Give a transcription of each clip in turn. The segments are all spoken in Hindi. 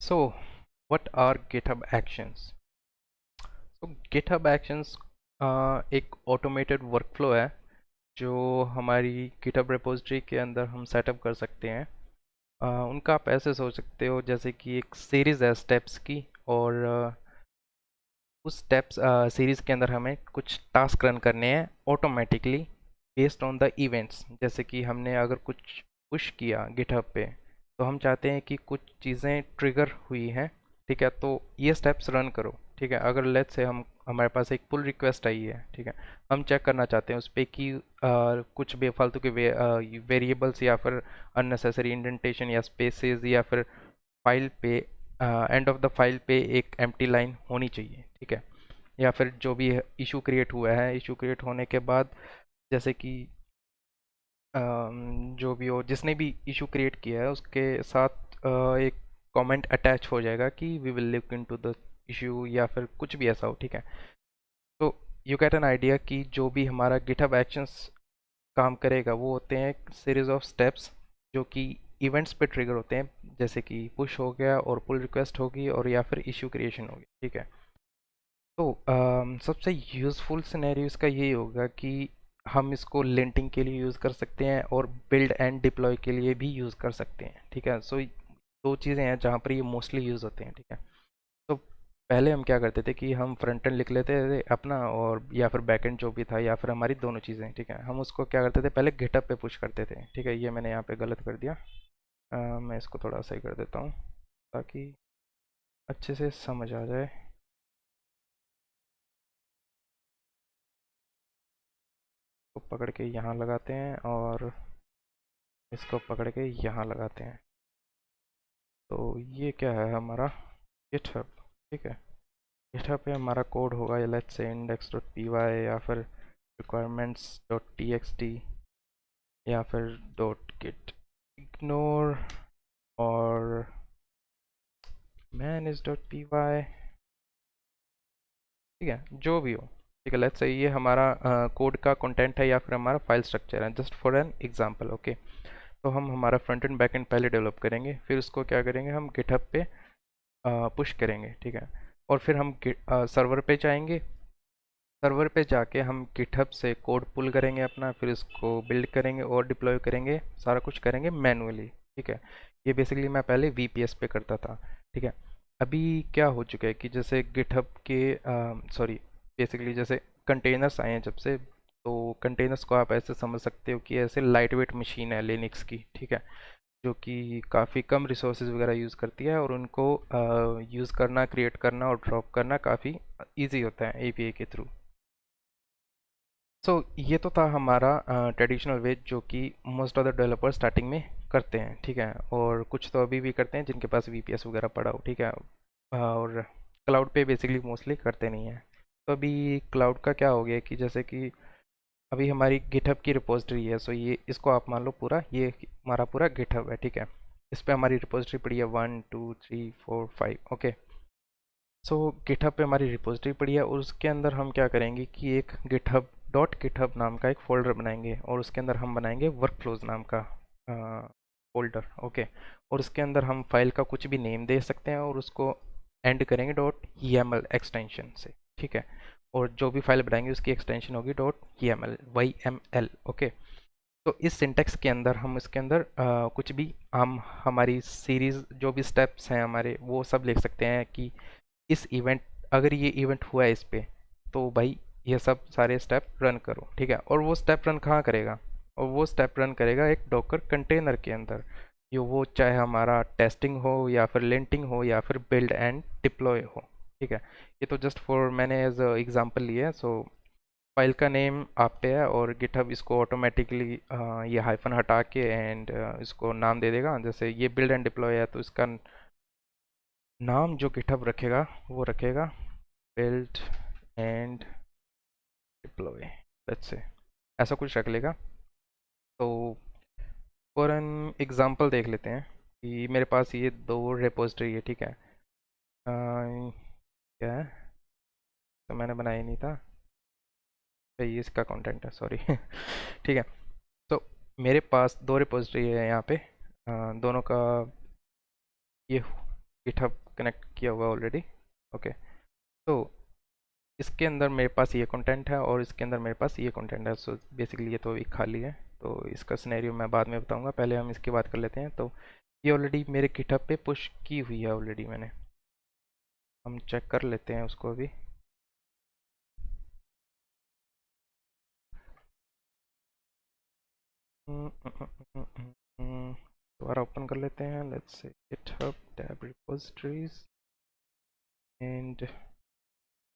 So, what are GitHub Actions? तो GitHub Actions एक ऑटोमेटेड वर्कफ्लो है जो हमारी GitHub रिपोजिटरी के अंदर हम सेटअप कर सकते हैं। उनका आप ऐसे सोच सकते हो जैसे कि एक सीरीज़ है स्टेप्स की, और उस स्टेप्स सीरीज़ के अंदर हमें कुछ टास्क रन करने हैं automatically based on the events. जैसे कि हमने अगर कुछ पुश किया गिटहब पे, तो हम चाहते हैं कि कुछ चीज़ें ट्रिगर हुई हैं, ठीक है, तो ये स्टेप्स रन करो। ठीक है, अगर लेट्स से हम हमारे पास एक पुल रिक्वेस्ट आई है, ठीक है, हम चेक करना चाहते हैं उस पर कि कुछ बेफालतू के वेरिएबल्स या फिर अननेसेसरी इंडेंटेशन या स्पेसेस या फिर फाइल पे एंड ऑफ द फाइल पे एक एम्प्टी लाइन होनी चाहिए, ठीक है, या फिर जो भी इशू क्रिएट हुआ है, इशू क्रिएट होने के बाद जैसे कि जो भी हो, जिसने भी इशू क्रिएट किया है उसके साथ एक कमेंट अटैच हो जाएगा कि we will look into the issue या फिर कुछ भी ऐसा हो, ठीक है। तो यू गेट एन आइडिया कि जो भी हमारा गिटहब एक्शंस काम करेगा वो होते हैं सीरीज ऑफ स्टेप्स जो कि इवेंट्स पे ट्रिगर होते हैं, जैसे कि पुश हो गया और पुल रिक्वेस्ट होगी और या फिर इशू क्रिएशन होगी, ठीक है। तो सबसे यूज़फुल सिनेरियो इसका यही होगा कि हम इसको लिंटिंग के लिए यूज़ कर सकते हैं और बिल्ड एंड डिप्लॉय के लिए भी यूज़ कर सकते हैं, ठीक है। सो दो चीज़ें हैं जहाँ पर ये मोस्टली यूज़ होते हैं, ठीक है। तो पहले हम क्या करते थे कि हम फ्रंट एंड लिख लेते थे अपना, और या फिर बैक एंड जो भी था, या फिर हमारी दोनों चीज़ें, ठीक है, हम उसको क्या करते थे पहले गिटहब पे पुश करते थे, ठीक है। ये मैंने यहाँ पे गलत कर दिया। मैं इसको थोड़ा सही कर देता हूँ ताकि अच्छे से समझ आ जाए। तो पकड़ के यहाँ लगाते हैं और इसको पकड़ के यहाँ लगाते हैं। तो ये क्या है हमारा गिटहब, ठीक है। गिटहब पे हमारा कोड होगा, लेट्स से index.py या फिर requirements.txt या फिर .git ignore और manage.py, ठीक है, जो भी हो, ठीक है। लेट्स से ये हमारा कोड का कंटेंट है या फिर हमारा फाइल स्ट्रक्चर है, just for an example, okay. तो हम हमारा फ्रंट एंड बैक एंड पहले डेवलप करेंगे, फिर उसको क्या करेंगे, हम गिटहब पे पुश करेंगे, ठीक है। और फिर हम सर्वर पे जाएंगे, सर्वर पे जाके हम गिटहब से कोड पुल करेंगे अपना, फिर इसको बिल्ड करेंगे और डिप्लॉय करेंगे, सारा कुछ करेंगे मैनुअली, ठीक है। ये बेसिकली मैं पहले वीपीएस पे करता था, ठीक है। अभी क्या हो चुका है कि जैसे गिटहब के सॉरी बेसिकली जैसे कंटेनर्स आए हैं जब से, तो कंटेनर्स को आप ऐसे समझ सकते हो कि ऐसे लाइट वेट मशीन है लिनक्स की, ठीक है, जो कि काफ़ी कम रिसोर्सेज वगैरह यूज़ करती है, और उनको यूज़ करना, क्रिएट करना और ड्रॉप करना काफ़ी इजी होता है एपीआई के थ्रू। सो ये तो था हमारा ट्रेडिशनल वे जो कि most of the developer starting में करते हैं, ठीक है, और कुछ तो अभी भी करते हैं जिनके पास वीपीएस वगैरह पड़ा हो, ठीक है। और क्लाउड पे बेसिकली मोस्टली करते नहीं हैं। तो अभी क्लाउड का क्या हो गया कि जैसे कि अभी हमारी गिटहब की रिपोजिटरी है, सो ये इसको आप मान लो पूरा ये हमारा पूरा गिटहब है, ठीक है। इस पे हमारी रिपोजिटरी पड़ी है 1 2 3 4 5, ओके। सो गिटहब पे हमारी रिपोजिटरी पड़ी है, और उसके अंदर हम क्या करेंगे कि एक गिटहब डॉट गिटहब नाम का एक फ़ोल्डर बनाएंगे, और उसके अंदर हम बनाएंगे वर्कफ्लोज नाम का फ़ोल्डर, ओके। और उसके अंदर हम फाइल का कुछ भी नेम दे सकते हैं, और उसको एंड करेंगे .yml एक्सटेंशन से, ठीक है। और जो भी फाइल बनाएंगे उसकी एक्सटेंशन होगी .yml, ओके। तो इस सिंटेक्स के अंदर हम इसके अंदर कुछ भी हम हमारी सीरीज़ जो भी स्टेप्स हैं हमारे, वो सब लिख सकते हैं कि इस इवेंट, अगर ये इवेंट हुआ है इस पे, तो भाई ये सब सारे स्टेप रन करो, ठीक है। और वो स्टेप रन कहाँ करेगा, और वो स्टेप रन करेगा एक डॉकर कंटेनर के अंदर, यो वो चाहे हमारा टेस्टिंग हो या फिर लिंटिंग हो या फिर बिल्ड एंड डिप्लॉय हो, ठीक है। ये तो जस्ट फॉर मैंने एज एग्जांपल लिया है। सो फाइल का नेम आप पे है, और गिटहब इसको ऑटोमेटिकली ये हाइफन हटा के एंड इसको नाम दे देगा। जैसे ये बिल्ड एंड डिप्लॉय है तो इसका नाम जो गिटहब रखेगा वो रखेगा build and deploy, let's say ऐसा कुछ रख लेगा। तो फॉर एन एग्जांपल देख लेते हैं कि मेरे पास ये दो रिपोजिटरी है, ठीक है। क्या है, तो मैंने बनाया ही नहीं था, तो ये इसका कंटेंट है, सॉरी ठीक है। तो मेरे पास दो रिपोजिटरी है यहाँ पे, दोनों का ये गिटहब कनेक्ट किया हुआ ऑलरेडी। ओके, तो इसके अंदर मेरे पास ये कंटेंट है और इसके अंदर मेरे पास ये कंटेंट है। सो बेसिकली ये तो एक खाली है, तो इसका सिनेरियो मैं बाद में बताऊंगा, पहले हम इसकी बात कर लेते हैं। तो ये ऑलरेडी मेरे गिटहब पे पुश की हुई है ऑलरेडी मैंने, हम चेक कर लेते हैं उसको अभी। दोबारा ओपन कर लेते हैं, let's say GitHub tab repositories and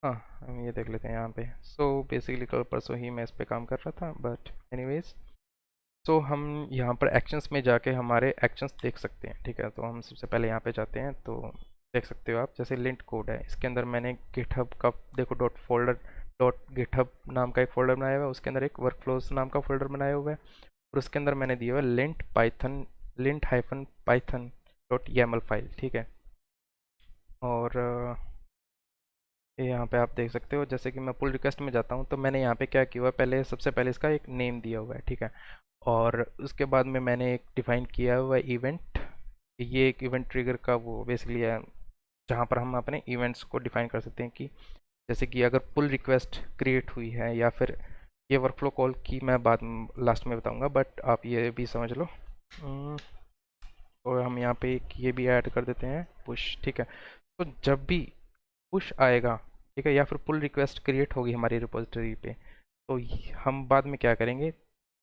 हाँ, हम ये देख लेते हैं यहाँ पे। सो बेसिकली कल परसों ही मैं इस पे काम कर रहा था, बट एनीवेज, सो हम यहाँ पर एक्शंस में जाके हमारे एक्शंस देख सकते हैं। ठीक है, तो हम सबसे पहले यहाँ पे जाते हैं, तो देख सकते हो आप, जैसे लिंट कोड है, इसके अंदर मैंने गिटहब का देखो डॉट गिटहब नाम का एक फोल्डर बनाया हुआ है, उसके अंदर एक वर्कफ्लोज नाम का फोल्डर बनाया हुआ है, और उसके अंदर मैंने दिया हुआ है lint hyphen Python dot YAML file. ठीक है, और ये यहाँ पे आप देख सकते हो, जैसे कि मैं पुल रिक्वेस्ट में जाता हूँ तो मैंने यहाँ पे क्या किया हुआ है, पहले सबसे पहले इसका एक नेम दिया हुआ है। ठीक है, और उसके बाद में मैंने एक डिफाइन किया हुआ है इवेंट। ये एक इवेंट ट्रिगर का वो बेसिकली है, जहाँ पर हम अपने इवेंट्स को डिफाइन कर सकते हैं, कि जैसे कि अगर पुल रिक्वेस्ट क्रिएट हुई है या फिर ये वर्कफ्लो कॉल की मैं बाद लास्ट में बताऊंगा, बट आप ये भी समझ लो। और हम यहाँ पे एक ये भी ऐड कर देते हैं, पुश। ठीक है, तो जब भी पुश आएगा, ठीक है, या फिर पुल रिक्वेस्ट क्रिएट होगी हमारी रिपोजिटरी पे, तो हम बाद में क्या करेंगे,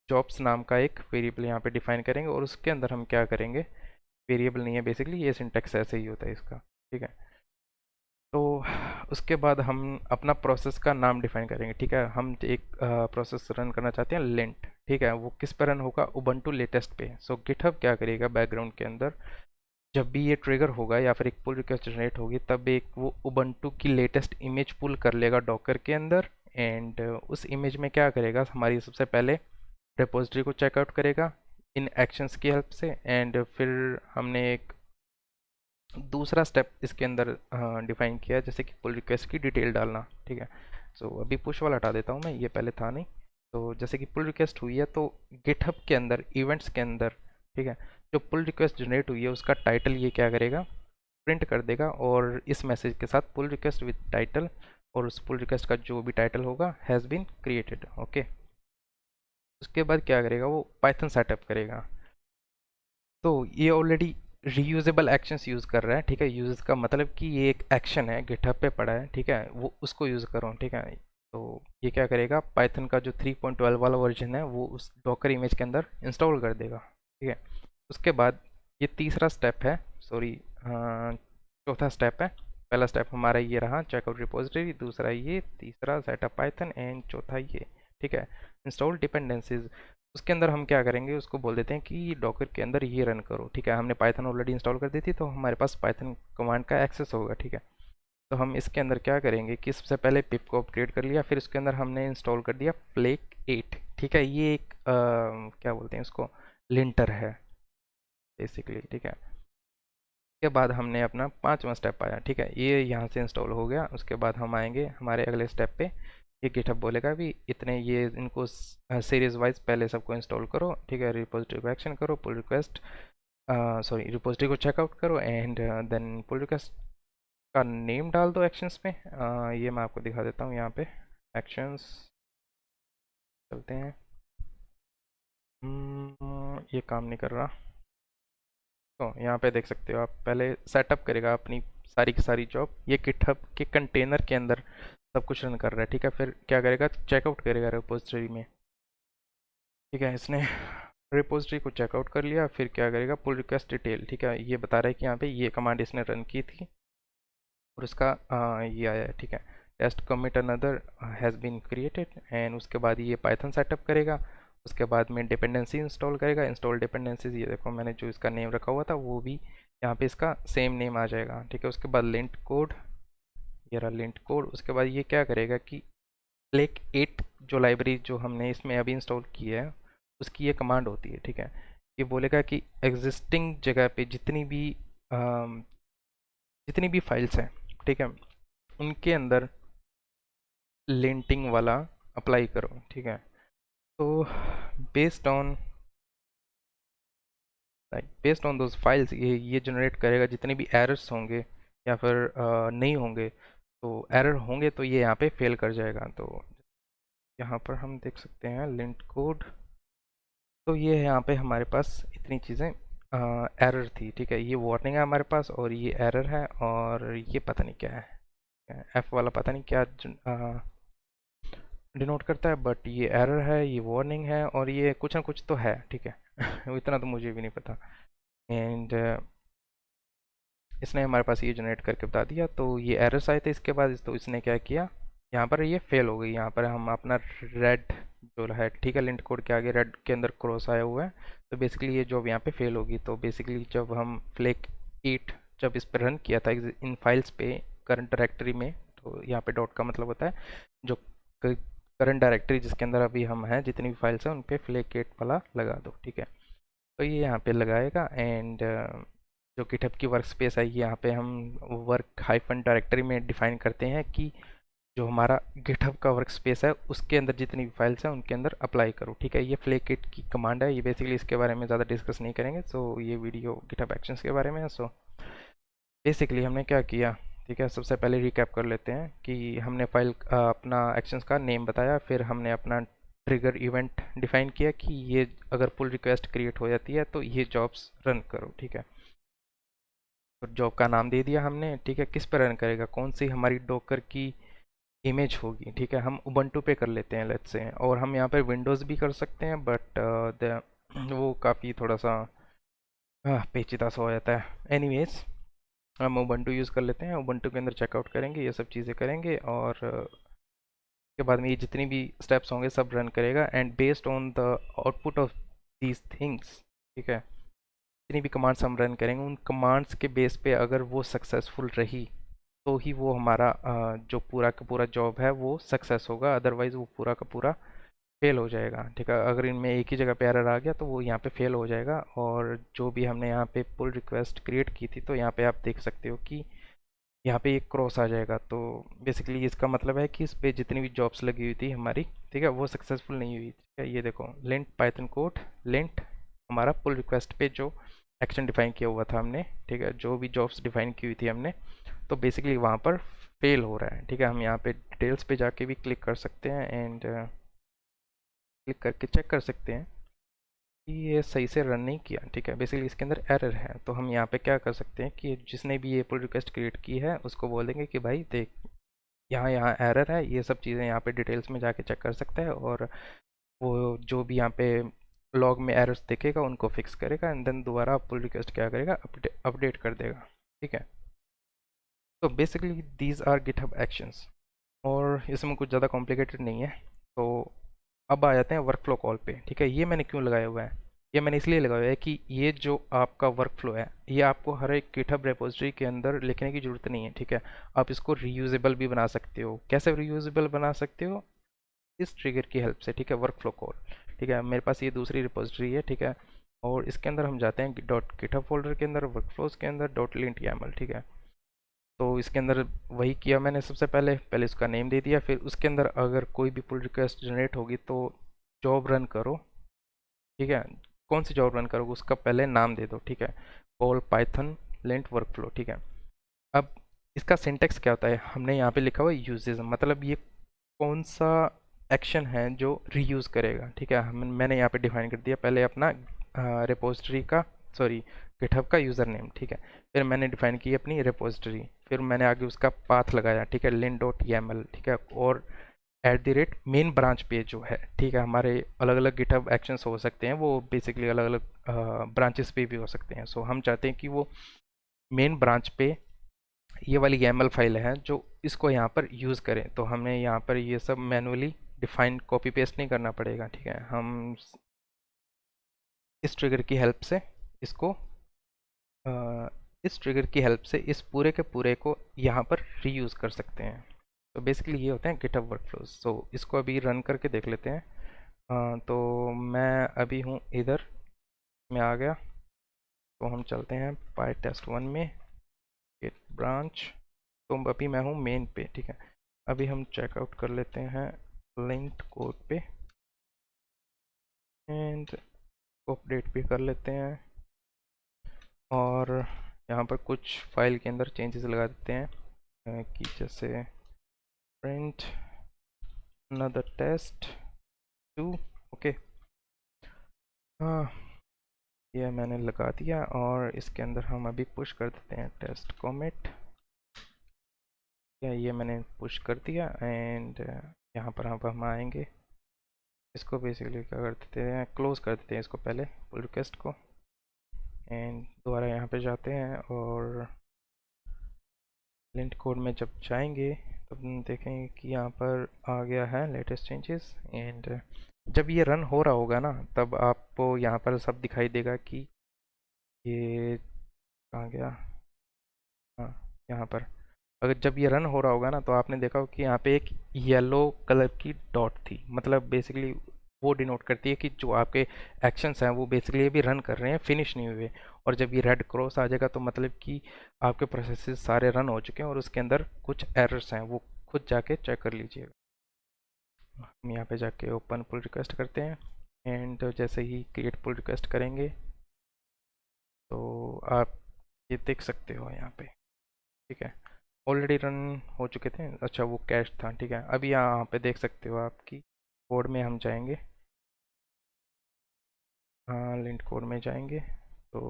जॉब्स नाम का एक वेरिएबल यहाँ पे डिफाइन करेंगे, और उसके अंदर हम क्या करेंगे, वेरिएबल नहीं है बेसिकली, ये सिंटेक्स ऐसे ही होता है इसका। ठीक है, तो उसके बाद हम अपना प्रोसेस का नाम डिफाइन करेंगे। ठीक है, हम एक प्रोसेस रन करना चाहते हैं लिंट। ठीक है, वो किस पर रन होगा, उबंटू लेटेस्ट पे। सो गिटहब क्या करेगा बैकग्राउंड के अंदर, जब भी ये ट्रिगर होगा या फिर एक पुल रिक्वेस्ट जनरेट होगी, तब एक वो उबंटू की लेटेस्ट इमेज पुल कर लेगा डॉकर के अंदर, एंड उस इमेज में क्या करेगा, हमारी सबसे पहले रिपोजिटरी को चेकआउट करेगा इन एक्शंस की हेल्प से, एंड फिर हमने एक दूसरा स्टेप इसके अंदर डिफाइन किया है, जैसे कि पुल रिक्वेस्ट की डिटेल डालना। ठीक है, सो अभी पुश वाला हटा देता हूँ मैं, ये पहले था नहीं। तो जैसे कि पुल रिक्वेस्ट हुई है, तो गिटहब के अंदर इवेंट्स के अंदर, ठीक है, जो पुल रिक्वेस्ट जनरेट हुई है उसका टाइटल ये क्या करेगा, प्रिंट कर देगा, और इस मैसेज के साथ पुल रिक्वेस्ट विद टाइटल, और उस पुल रिक्वेस्ट का जो भी टाइटल होगा हैज़ बीन क्रिएटेड। ओके, उसके बाद क्या करेगा, वो पाइथन सेटअप करेगा। तो ये ऑलरेडी रीयूजेबल एक्शंस यूज़ कर रहा है। ठीक है, यूज़ का मतलब कि ये एक एक्शन है, गिटहब पे पड़ा है, ठीक है, वो उसको यूज़ करो। ठीक है, तो ये क्या करेगा, पाइथन का जो 3.12 वाला वर्जन है वो उस डॉकर इमेज के अंदर इंस्टॉल कर देगा। ठीक है, उसके बाद ये तीसरा स्टेप है, सॉरी चौथा स्टेप है। पहला स्टेप हमारा ये रहा, चेकआउट रिपोजिटरी, दूसरा ये, तीसरा सेटअप पाइथन, एंड चौथा ये। ठीक है, इंस्टॉल डिपेंडेंसीज। उसके अंदर हम क्या करेंगे, उसको बोल देते हैं कि डॉकर के अंदर ये रन करो। ठीक है, हमने पाइथन ऑलरेडी इंस्टॉल कर दी थी, तो हमारे पास पाइथन कमांड का एक्सेस होगा। ठीक है, तो हम इसके अंदर क्या करेंगे कि सबसे पहले पिप को अपग्रेड कर लिया, फिर उसके अंदर हमने इंस्टॉल कर दिया फ्लेक 8। ठीक है, ये एक क्या बोलते हैं उसको, लिंटर है बेसिकली। ठीक है, उसके बाद हमने अपना पांचवा स्टेप आया। ठीक है, ये यहाँ से इंस्टॉल हो गया। उसके बाद हम आएंगे हमारे अगले स्टेप पे, ये गिटहब बोलेगा भी इतने ये इनको सीरीज वाइज पहले सबको इंस्टॉल करो। ठीक है, रिपोजिटरी को एक्शन करो, पुल रिक्वेस्ट सॉरी रिपोजिटरी को चेकआउट करो, एंड देन पुल रिक्वेस्ट का नेम डाल दो एक्शंस में। ये मैं आपको दिखा देता हूँ यहाँ पे, एक्शंस चलते हैं। ये काम नहीं कर रहा। तो यहाँ पे देख सकते हो आप, पहले सेटअप करेगा अपनी सारी की सारी जॉब, ये गिटहब के कंटेनर के अंदर सब कुछ रन कर रहा है। ठीक है, फिर क्या करेगा, चेकआउट करेगा रिपोजिटरी में। ठीक है, इसने रिपोजिटरी को चेकआउट कर लिया, फिर क्या करेगा, पुल रिक्वेस्ट डिटेल। ठीक है, ये बता रहा है कि यहाँ पे ये कमांड इसने रन की थी, और उसका ये आया है। ठीक है, test commit another has been created, and उसके बाद ये पाइथन सेटअप करेगा। उसके बाद में डिपेंडेंसी इंस्टॉल करेगा, इंस्टॉल डिपेंडेंसीज, ये देखो मैंने जो इसका नेम रखा हुआ था वो भी यहाँ पे इसका सेम नेम आ जाएगा। ठीक है, उसके बाद लिंट कोड, ये रहा लिंट कोड। उसके बाद ये क्या करेगा कि फ्लेक 8 जो लाइब्रेरी जो हमने इसमें अभी इंस्टॉल की है, उसकी ये कमांड होती है। ठीक है, ये बोलेगा कि एग्जिस्टिंग जगह पे जितनी भी फाइल्स हैं, ठीक है, उनके अंदर लिंटिंग वाला अप्लाई करो। ठीक है, तो based on like based on those files ये जनरेट करेगा जितने भी एरर्स होंगे या फिर नहीं होंगे। तो एरर होंगे तो ये यहाँ पे फेल कर जाएगा। तो यहाँ पर हम देख सकते हैं लिंट कोड। तो ये यहाँ पे हमारे पास इतनी चीज़ें एरर थी, ठीक है। ये वार्निंग है हमारे पास और ये एरर है और ये पता नहीं क्या है, एफ वाला पता नहीं क्या डिनोट करता है, बट ये एरर है, ये वार्निंग है और ये कुछ ना कुछ तो है, ठीक है। इतना तो मुझे भी नहीं पता। एंड इसने हमारे पास ये जनरेट करके बता दिया। तो ये एरर्स आए थे इसके बाद, तो इसने क्या किया, यहाँ पर ये फेल हो गई। यहाँ पर हम अपना रेड जो है, ठीक है, लिंट कोड के आगे रेड के अंदर क्रॉस आया हुआ है। तो बेसिकली ये जॉब यहाँ पे फेल होगी। तो बेसिकली जब हम फ्लेक ईट जब इस पर रन किया था इन फाइल्स पे करंट डायरेक्टरी में, तो यहाँ पे डॉट का मतलब होता है जो करंट डायरेक्टरी जिसके अंदर अभी हम हैं, जितनी भी फाइल्स हैं उन पे फ्लेक ईट वाला लगा दो, ठीक है। तो ये यहाँ पे लगाएगा। एंड जो गिटहब की वर्क स्पेस है, यहाँ पे हम वर्क हाइफन डायरेक्टरी में डिफाइन करते हैं कि जो हमारा गिटहब का वर्क स्पेस है उसके अंदर जितनी भी फाइल्स हैं उनके अंदर अप्लाई करो, ठीक है। ये फ्लेकिट की कमांड है। ये बेसिकली इसके बारे में ज़्यादा डिस्कस नहीं करेंगे। सो ये वीडियो गिटहब एक्शंस के बारे में है। सो बेसिकली हमने क्या किया, ठीक है। सबसे पहले रिकैप कर लेते हैं कि हमने फाइल अपना एक्शंस का नेम बताया, फिर हमने अपना ट्रिगर इवेंट डिफाइन किया कि ये अगर पुल रिक्वेस्ट क्रिएट हो जाती है तो ये जॉब्स रन करो, ठीक है। तो जॉब का नाम दे दिया हमने, ठीक है। किस पर रन करेगा, कौन सी हमारी डोकर की इमेज होगी, ठीक है। हम उबंटू पे कर लेते हैं लेट्स से, और हम यहाँ पर विंडोज़ भी कर सकते हैं, बट वो काफ़ी थोड़ा सा पेचीदा सा हो जाता है। एनीवेज हम उबंटू यूज़ कर लेते हैं। उबंटू के अंदर चेकआउट करेंगे, ये सब चीज़ें करेंगे और उसके बाद में ये जितनी भी स्टेप्स होंगे सब रन करेगा। And based on the output of these things, ठीक है, जितनी भी कमांड्स हम रन करेंगे उन कमांड्स के बेस पे अगर वो सक्सेसफुल रही तो ही वो हमारा जो पूरा का पूरा जॉब है वो सक्सेस होगा, अदरवाइज़ वो पूरा का पूरा फेल हो जाएगा, ठीक है। अगर इनमें एक ही जगह पे एरर आ गया तो वो यहाँ पे फेल हो जाएगा। और जो भी हमने यहाँ पे पुल रिक्वेस्ट क्रिएट की थी, तो यहाँ पे आप देख सकते हो कि यहाँ पे एक क्रॉस आ जाएगा। तो बेसिकली इसका मतलब है कि इस पे जितनी भी जॉब्स लगी हुई थी हमारी, ठीक है, वो सक्सेसफुल नहीं हुई, ठीक है। ये देखो लिंट पाइथन कोड लिंट हमारा पुल रिक्वेस्ट पे जो एक्शन डिफाइन किया हुआ था हमने, ठीक है, जो भी जॉब्स डिफाइन की हुई थी हमने, तो बेसिकली वहाँ पर फेल हो रहा है, ठीक है। हम यहाँ पे डिटेल्स पे जाके भी क्लिक कर सकते हैं एंड क्लिक करके चेक कर सकते हैं कि ये सही से रन नहीं किया, ठीक है। बेसिकली इसके अंदर एरर है। तो हम यहाँ पे क्या कर सकते हैं कि जिसने भी ये पुल रिक्वेस्ट क्रिएट की है उसको बोल देंगे कि भाई देख, यहाँ यहाँ एरर है, ये सब चीज़ें यहाँ पे डिटेल्स में जाके चेक कर सकता है और वो जो भी यहाँ पे लॉग में एरर्स देखेगा उनको फिक्स करेगा एंड देन दोबारा पुल रिक्वेस्ट क्या करेगा, अपडेट कर देगा, ठीक है। तो basically these are GitHub actions और इसमें कुछ ज़्यादा कॉम्प्लिकेटेड नहीं है। तो अब आ जाते हैं वर्कफ्लो कॉल पे, ठीक है। ये मैंने क्यों लगाया हुआ है, ये मैंने इसलिए लगाया हुआ है कि ये जो आपका वर्कफ्लो है ये आपको हर एक गिटहब रेपोजिटरी के अंदर लिखने की ज़रूरत नहीं है, ठीक है। आप इसको रीयूजेबल भी बना सकते हो। कैसे रीयूजेबल बना सकते हो, इस ट्रिगर की हेल्प से, ठीक है, वर्कफ्लो कॉल, ठीक है। मेरे पास ये दूसरी रिपोजिटरी है, ठीक है, और इसके अंदर हम जाते हैं डॉट गिटहब फोल्डर के अंदर, वर्कफ्लोज के अंदर डॉट लिंट YAML, ठीक है। तो इसके अंदर वही किया मैंने, सबसे पहले पहले उसका नेम दे दिया, फिर उसके अंदर अगर कोई भी पुल रिक्वेस्ट जनरेट होगी तो जॉब रन करो, ठीक है। कौन सी जॉब रन करोगे उसका पहले नाम दे दो, ठीक है, कॉल पाइथन लिंट वर्कफ्लो, ठीक है। अब इसका सिंटेक्स क्या होता है, हमने यहाँ पे लिखा हुआ है यूजेज, मतलब ये कौन सा एक्शन है जो रीयूज़ करेगा, ठीक है। हम मैंने यहाँ पे डिफाइन कर दिया पहले अपना रिपोजिटरी का, सॉरी, गिटहब का यूज़र नेम, ठीक है। फिर मैंने डिफाइन की अपनी रिपोजिटरी, फिर मैंने आगे उसका पाथ लगाया, ठीक है, लिन डॉट YAML, ठीक है, और @ मेन ब्रांच पे जो है, ठीक है। हमारे अलग अलग गिटहब एक्शंस हो सकते हैं, वो बेसिकली अलग अलग ब्रांचेस पे भी हो सकते हैं। सो हम चाहते हैं कि वो मेन ब्रांच पे ये वाली YAML फाइल है जो इसको यहाँ पर यूज़ करें। तो हमें यहाँ पर ये सब मैनुअली डिफाइन कॉपी पेस्ट नहीं करना पड़ेगा, ठीक है। हम इस ट्रिगर की हेल्प से इसको इस ट्रिगर की हेल्प से इस पूरे के पूरे को यहाँ पर रीयूज़ कर सकते हैं। तो बेसिकली ये होते हैं गिटहब वर्कफ्लोज। सो इसको अभी रन करके देख लेते हैं। तो मैं अभी हूँ इधर में आ गया, तो हम चलते हैं PyTest1 में गेट ब्रांच। तो अभी मैं हूँ मेन पे, ठीक है। अभी हम चेकआउट कर लेते हैं लिंट कोड पे एंड अपडेट भी कर लेते हैं। और यहाँ पर कुछ फाइल के अंदर चेंजेस लगा देते हैं कि जैसे प्रिंट another test 2। ओके, हाँ, ये मैंने लगा दिया और इसके अंदर हम अभी पुश कर देते हैं टेस्ट कॉमेट। या ये मैंने पुश कर दिया एंड यहाँ पर हम आएंगे, इसको बेसिकली क्या कर देते हैं, क्लोज कर देते हैं इसको पहले पुल रिक्वेस्ट को, एंड दोबारा यहाँ पे जाते हैं और लिंट कोड में जब जाएंगे तब देखेंगे कि यहाँ पर आ गया है लेटेस्ट चेंजेस। एंड जब ये रन हो रहा होगा ना तब आपको यहाँ पर सब दिखाई देगा कि ये कहाँ गया, हाँ, यहाँ पर अगर जब ये रन हो रहा होगा ना तो आपने देखा होगा कि यहाँ पे एक येलो कलर की डॉट थी, मतलब बेसिकली वो डिनोट करती है कि जो आपके एक्शंस हैं वो बेसिकली अभी रन कर रहे हैं, फिनिश नहीं हुए। और जब ये रेड क्रॉस आ जाएगा तो मतलब कि आपके प्रोसेसेस सारे रन हो चुके हैं और उसके अंदर कुछ एरर्स हैं, वो खुद जाके चेक कर लीजिएगा। हम यहाँ पे जाके ओपन पुल रिक्वेस्ट करते हैं एंड जैसे ही क्रिएट पुल रिक्वेस्ट करेंगे तो आप ये देख सकते हो यहाँ पे, ठीक है, ऑलरेडी रन हो चुके थे। अच्छा, वो कैश था, ठीक है। अभी यहाँ पे देख सकते हो आपकी कोड में हम जाएंगे, हाँ, लिंट कोड में जाएंगे तो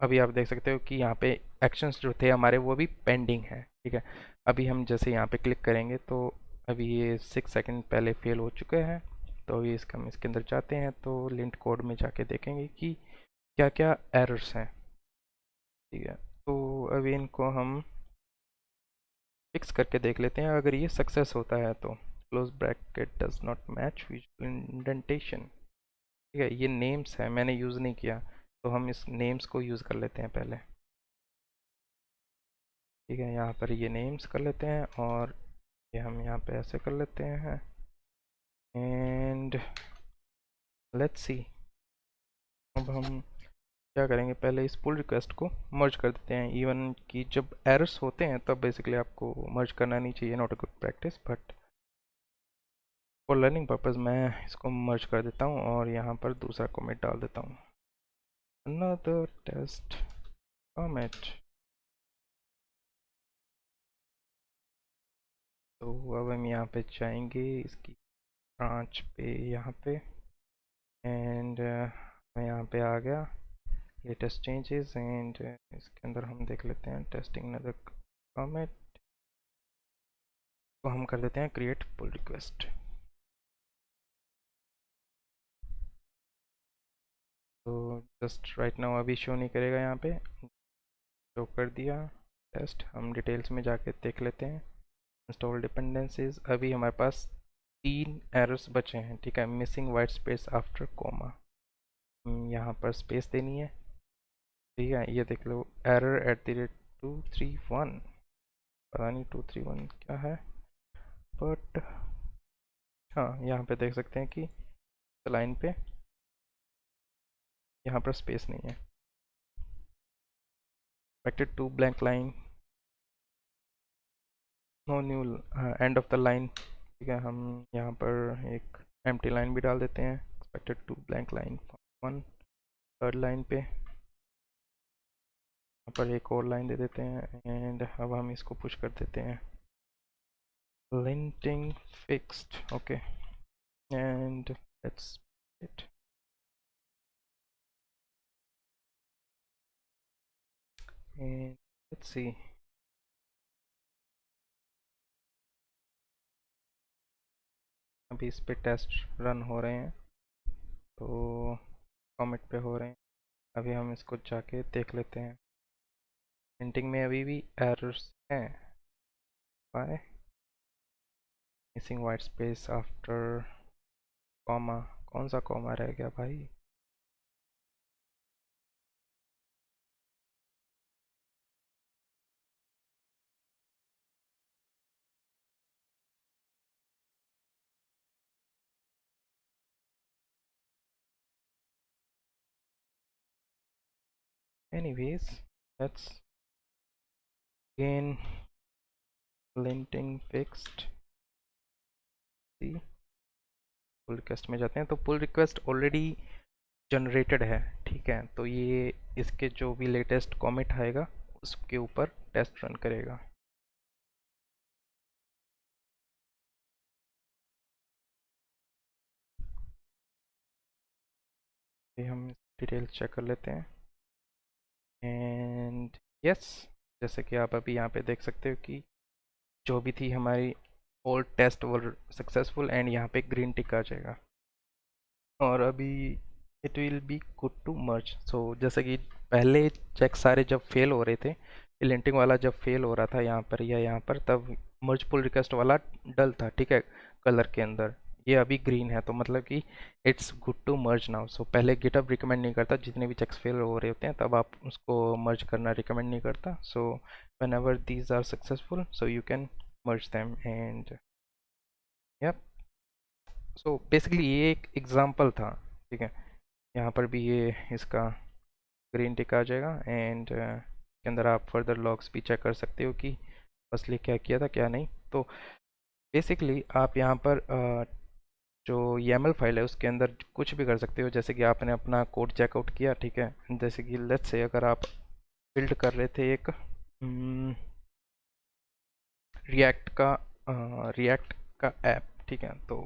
अभी आप देख सकते हो कि यहाँ पे एक्शंस जो थे हमारे वो भी पेंडिंग है, ठीक है। अभी हम जैसे यहाँ पे क्लिक करेंगे तो अभी ये 6 सेकंड पहले फेल हो चुके हैं, तो ये इसका हम इसके अंदर जाते हैं तो लिंट कोड में जाके देखेंगे कि क्या क्या एरर्स हैं, ठीक है। तो अभी इनको हम फिक्स करके देख लेते हैं। अगर ये सक्सेस होता है तो close bracket does not match visual indentation, ठीक है। ये नेम्स है, मैंने यूज़ नहीं किया तो हम इस नेम्स को यूज़ कर लेते हैं पहले, ठीक है। यहाँ पर ये नेम्स कर लेते हैं और ये हम यहाँ पे ऐसे कर लेते हैं एंड लेट्स सी। अब हम क्या करेंगे, पहले इस पुल रिक्वेस्ट को मर्ज कर देते हैं। इवन कि जब एरर्स होते हैं तब बेसिकली आपको मर्ज करना नहीं चाहिए, not a good practice, but for learning purpose मैं इसको मर्ज कर देता हूँ और यहाँ पर दूसरा कमेंट डाल देता हूँ, another test comment। तो अब हम यहाँ पे जाएंगे इसकी ब्रांच पे, यहाँ पे, एंड मैं यहाँ पे आ गया लेटेस्ट चेंजेस एंड इसके अंदर हम देख लेते हैं टेस्टिंग another comment, तो हम कर देते हैं क्रिएट पुल रिक्वेस्ट। तो जस्ट राइट नाउ अभी शो नहीं करेगा यहाँ पे, शो कर दिया टेस्ट। हम डिटेल्स में जाके देख लेते हैं इंस्टॉल डिपेंडेंसीज। अभी हमारे पास 3 एरर्स बचे हैं, ठीक है। Missing white space after comma, यहाँ पर स्पेस देनी है, ठीक है। ये देख लो एरर @231, पता नहीं 231 क्या है, बट हाँ, यहाँ पे देख सकते हैं कि लाइन पे यहाँ पर स्पेस नहीं है, expected two blank line, no new end of the line, ठीक है। हम यहाँ पर एक एम्प्टी लाइन भी डाल देते हैं, expected two blank line 1। Third line पे यहाँ पर एक और लाइन दे देते हैं एंड अब हम इसको पुश कर देते हैं linting fixed, okay, and that's it। and let's see, अभी इस पे टेस्ट रन हो रहे हैं तो कमिट पे हो रहे हैं। अभी हम इसको जाके देख लेते हैं, प्रिंटिंग में अभी भी एरर्स हैं, by missing white space after comma, कौन सा कॉमा रह गया भाई। anyways let's again linting fixed, see pull request में जाते हैं तो पुल रिक्वेस्ट ऑलरेडी जनरेटेड है, ठीक है। तो ये इसके जो भी लेटेस्ट कॉमेट आएगा उसके ऊपर टेस्ट रन करेगा। ये हम डिटेल चेक कर लेते हैं एंड यस, जैसे कि आप अभी यहाँ पे देख सकते हो कि जो भी थी हमारी ओल्ड टेस्ट वो सक्सेसफुल एंड यहाँ पे ग्रीन टिक आ जाएगा और अभी it will be good to merge. So जैसे कि पहले चेक सारे जब फेल हो रहे थे, लिंटिंग वाला जब फेल हो रहा था यहाँ पर या यहाँ पर, तब मर्ज पुल रिक्वेस्ट वाला डल था, ठीक है, कलर के अंदर। ये अभी ग्रीन है, तो मतलब कि it's good to merge now. So पहले गिटहब रिकमेंड नहीं करता, जितने भी चेक्स फेल हो रहे होते हैं तब आप उसको मर्ज करना रिकमेंड नहीं करता। So whenever these are successful so you can merge them and yup. So basically ये एक एग्जांपल था, ठीक है। यहाँ पर भी ये इसका ग्रीन टिक आ जाएगा एंड के अंदर आप फर्दर लॉग्स भी चेक कर सकते हो कि असली क्या किया था क्या नहीं। तो बेसिकली आप यहाँ पर जो YAML फाइल है उसके अंदर कुछ भी कर सकते हो। जैसे कि आपने अपना कोड चेकआउट किया, ठीक है, जैसे कि लेट्स से अगर आप बिल्ड कर रहे थे एक रिएक्ट का रिएक्ट का ऐप, ठीक है, तो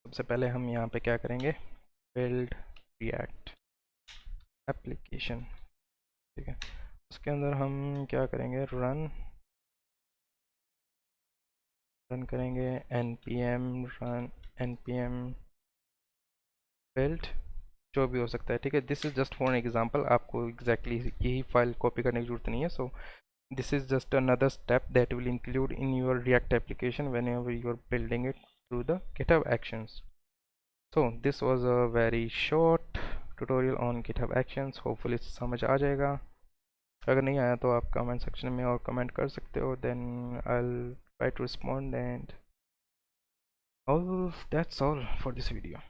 सबसे पहले हम यहाँ पे क्या करेंगे, बिल्ड रिएक्ट एप्लीकेशन, ठीक है। उसके अंदर हम क्या करेंगे, रन करेंगे npm रन npm build, जो भी हो सकता है, ठीक है। This is just for an example, आपको एग्जैक्टली यही फाइल कॉपी करने की जरूरत नहीं है। सो this is just another step that will include in your React application whenever you are building it through the GitHub Actions. So this was a very short tutorial on GitHub Actions. Hopefully समझ आ जाएगा। अगर नहीं आया तो आप कमेंट सेक्शन में और कमेंट कर सकते हो, then I'll try to respond and all. That's all for this video.